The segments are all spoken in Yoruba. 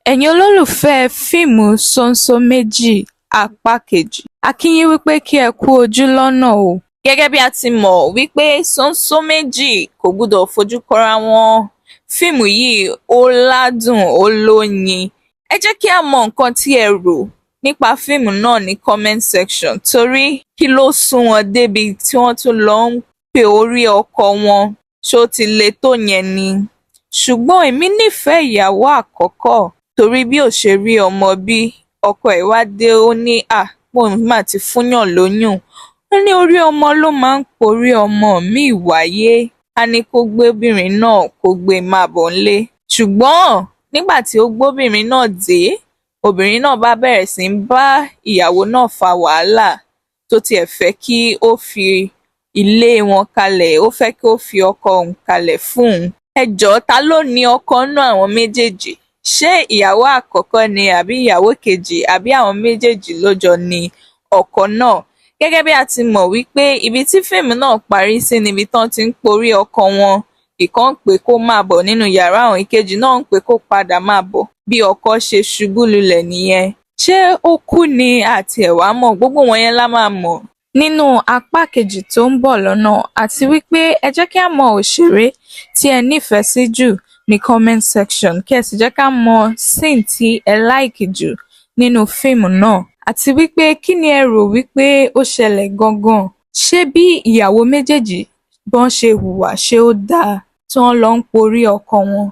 Ẹ̀yin olólùfẹ́ fíìmù Ṣóńṣó Méjì apá kejì, a kí yín wípé kí ẹ kú ojú lọ́nà o. Gẹ́gẹ́ bí a ti mọ̀ wípé Ṣóńṣó Méjì kò gbúdọ̀ fojú kọra wọn. Fíìmù yìí ó ládùn, ó lóyin. Ẹ jẹ́ kí a mọ nǹkan tí ẹ rò nípa fíìmù náà ní comment section, torí kí ló sún wọn débi tí wọ́n tún lọ ń pe orí ọkọ wọn, ṣó ti le tó yẹn ni? Ṣùgbọ́n èmi nífẹ̀ẹ́ ìyàwó àkọ́kọ́, torí bí ò ṣe rí ọmọ bí, ọkọ ẹ̀ wá dé ó ní bóun mà ti fúnyàn lóyún. Ó ní orí ọmọ ló máa ń porí ọmọ míì wáyé. A ní kó gbé obìnrin náà kó gbé máa bọ̀ ńlé. Ṣùgbọ́n nígbà tí ó gbóbìnrin náà dé, obìnrin náà bá bẹ̀rẹ̀ sí ń bá ìyàwó náà fa wàhálà, tó tiẹ̀ fẹ́ kí ó fi ilé wọn kalẹ̀, ó fẹ́ kí ó fi ọkọ òun kalẹ̀ fún un. Ẹ jọ̀ọ́, ta ló ní ọkọ nínú àwọn méjèèjì? Ṣé ìyàwó àkọ́kọ́ ni àbí ìyàwó kejì, àbí àwọn méjèèjì ló jọ ní ọkọ náà? Gẹ́gẹ́ bí a ti mọ̀ wípé ibi tí fíìmù náà parí sí níbi tán ti ń porí ọkọ wọn. Ìkan ń pè kó máa bọ̀ nínú yàrá òun, ìkejì náà ń pè kó padà máa bọ̀. Bí ọkọ ṣe ṣubú lulẹ̀ nìyẹn. Ṣé ó kú ni àti ẹ̀wá mọ̀? Gbogbo wọn yẹn la máa mọ̀ nínú apá kejì tó ń bọ̀ lọ́nà, àti wípé ẹ jẹ́ kí a mọ òṣèré tí ẹ nífẹ̀ẹ́ sí jù ní comment section, kí ẹ sì jẹ́ ká mọ scene tí ẹ like jù nínú fíìmù náà, àti wípé kí ni ẹ rò wípé ó ṣẹlẹ̀ gangan? Ṣé bí ìyàwó méjèèjì bọ́n ṣe hùwà ṣé ó dáa tí wọ́n lọ ń porí ọkọ wọn?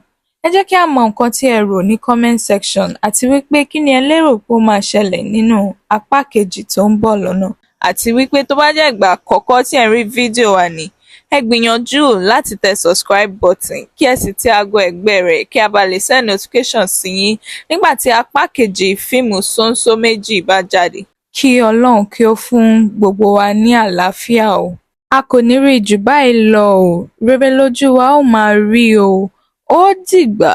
Ẹ jẹ́ kí a mọ nǹkan tí ẹ rò ní comment section, àti wípé kí ni ẹ lérò pé ó máa ṣẹlẹ̀ nínú apá kejì tó ń bọ̀ lọ́nà. Àti wípé tó bá jẹ́ ìgbà àkọ́kọ́ tí ẹ ń rí fídíò wa ni, ẹ gbìyànjú láti tẹ subscribe button, kí ẹ sì tẹ aago ẹ̀gbẹ́ rẹ̀ kí a bá lè send notification sí yín nígbà tí apá kejì fíìmù Ṣóńṣó Méjì bá jáde. Kí Ọlọ́run kí ó fún gbogbo wa ní àlàáfíà o. A kò ní rí jù báyìí lọ o. Rere lójú wa ó máa rí o. Ó dìgbà.